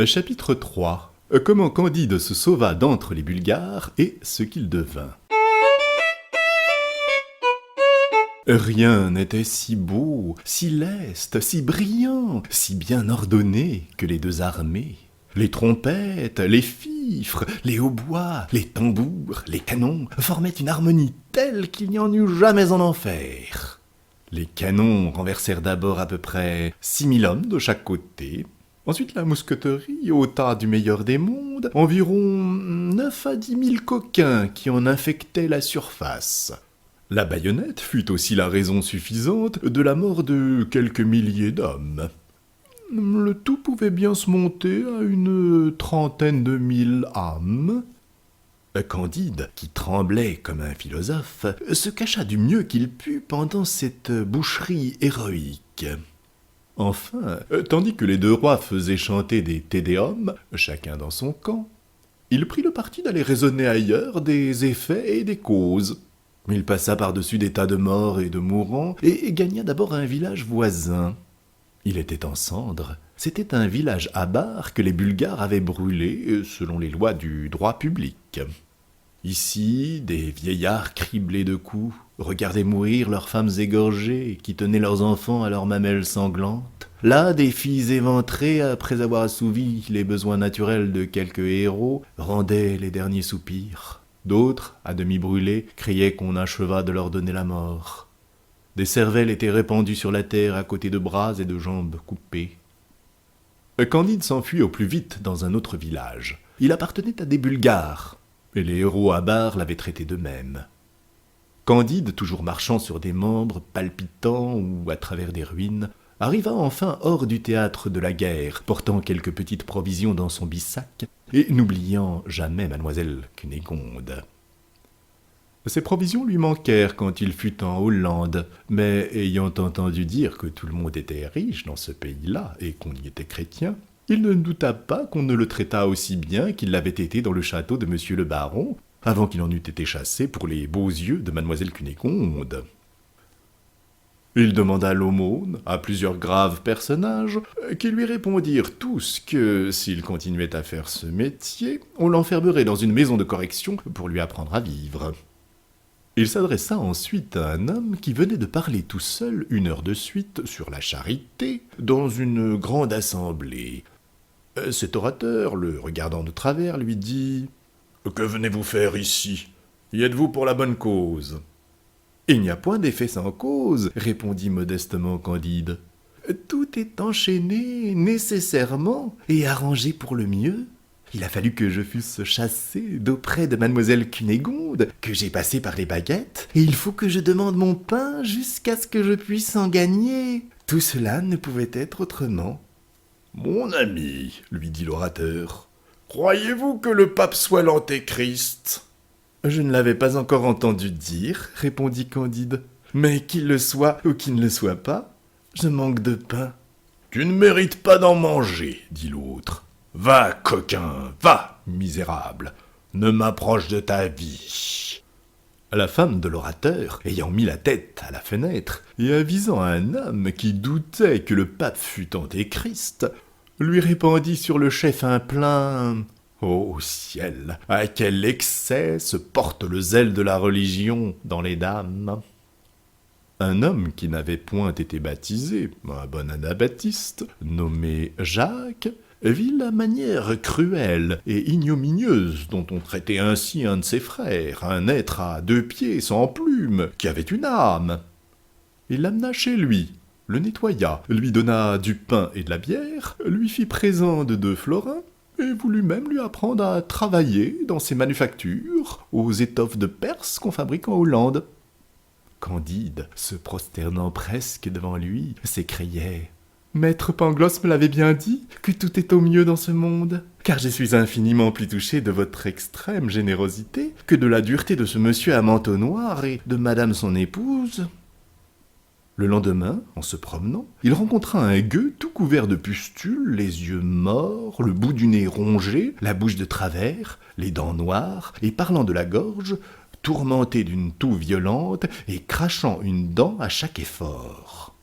Chapitre 3. Comment Candide se sauva d'entre les Bulgares et ce qu'il devint. Rien n'était si beau, si leste, si brillant, si bien ordonné que les deux armées. Les trompettes, les fifres, les hautbois, les tambours, les canons formaient une harmonie telle qu'il n'y en eut jamais en enfer. Les canons renversèrent d'abord à peu près 6000 hommes de chaque côté. Ensuite, la mousqueterie ôta du meilleur des mondes environ 9 à 10 000 coquins qui en infectaient la surface. La baïonnette fut aussi la raison suffisante de la mort de quelques milliers d'hommes. Le tout pouvait bien se monter à une 30aine de 1000 âmes. Candide, qui tremblait comme un philosophe, se cacha du mieux qu'il put pendant cette boucherie héroïque. Enfin, tandis que les deux rois faisaient chanter des Tédéums, chacun dans son camp, il prit le parti d'aller raisonner ailleurs des effets et des causes. Il passa par-dessus des tas de morts et de mourants et gagna d'abord un village voisin. Il était en cendres. C'était un village abare que les Bulgares avaient brûlé selon les lois du droit public. Ici, des vieillards criblés de coups regardaient mourir leurs femmes égorgées qui tenaient leurs enfants à leurs mamelles sanglantes. Là, des filles éventrées, après avoir assouvi les besoins naturels de quelques héros, rendaient les derniers soupirs. D'autres, à demi brûlés, criaient qu'on achevât de leur donner la mort. Des cervelles étaient répandues sur la terre à côté de bras et de jambes coupés. Candide s'enfuit au plus vite dans un autre village. Il appartenait à des Bulgares, et les héros avares l'avaient traité de même. Candide, toujours marchant sur des membres palpitants ou à travers des ruines, arriva enfin hors du théâtre de la guerre, portant quelques petites provisions dans son bissac, et n'oubliant jamais mademoiselle Cunégonde. Ces provisions lui manquèrent quand il fut en Hollande, mais ayant entendu dire que tout le monde était riche dans ce pays-là et qu'on y était chrétien, il ne douta pas qu'on ne le traitât aussi bien qu'il l'avait été dans le château de monsieur le baron, avant qu'il en eût été chassé pour les beaux yeux de mademoiselle Cunégonde. Il demanda l'aumône à plusieurs graves personnages qui lui répondirent tous que, s'il continuait à faire ce métier, on l'enfermerait dans une maison de correction pour lui apprendre à vivre. Il s'adressa ensuite à un homme qui venait de parler tout seul 1 heure de suite sur la charité dans une grande assemblée. Cet orateur, le regardant de travers, lui dit « Que venez-vous faire ici? Y êtes-vous pour la bonne cause ?» « Il n'y a point d'effet sans cause, » répondit modestement Candide. « Tout est enchaîné nécessairement et arrangé pour le mieux. Il a fallu que je fusse chassé d'auprès de mademoiselle Cunégonde, que j'ai passé par les baguettes, et il faut que je demande mon pain jusqu'à ce que je puisse en gagner. Tout cela ne pouvait être autrement. »« Mon ami, lui dit l'orateur, croyez-vous que le pape soit l'antéchrist ?» « Je ne l'avais pas encore entendu dire, » répondit Candide. « Mais qu'il le soit ou qu'il ne le soit pas, je manque de pain. »« Tu ne mérites pas d'en manger, » dit l'autre. « Va, coquin, va, misérable, ne m'approche de ta vie. » La femme de l'orateur, ayant mis la tête à la fenêtre et avisant un homme qui doutait que le pape fût antéchrist, lui répandit sur le chef un plein « Ô ciel, à quel excès se porte le zèle de la religion dans les dames !» Un homme qui n'avait point été baptisé, un bon anabaptiste, nommé Jacques, vit la manière cruelle et ignominieuse dont on traitait ainsi un de ses frères, un être à 2 pieds sans plume, qui avait une âme. Il l'amena chez lui, le nettoya, lui donna du pain et de la bière, lui fit présent de 2 florins, et voulut même lui apprendre à travailler dans ses manufactures, aux étoffes de Perse qu'on fabrique en Hollande. Candide, se prosternant presque devant lui, s'écriait « Maître Pangloss me l'avait bien dit, que tout est au mieux dans ce monde, car je suis infiniment plus touché de votre extrême générosité que de la dureté de ce monsieur à manteau noir et de madame son épouse. » Le lendemain, en se promenant, il rencontra un gueux tout couvert de pustules, les yeux morts, le bout du nez rongé, la bouche de travers, les dents noires, et parlant de la gorge, tourmenté d'une toux violente et crachant une dent à chaque effort.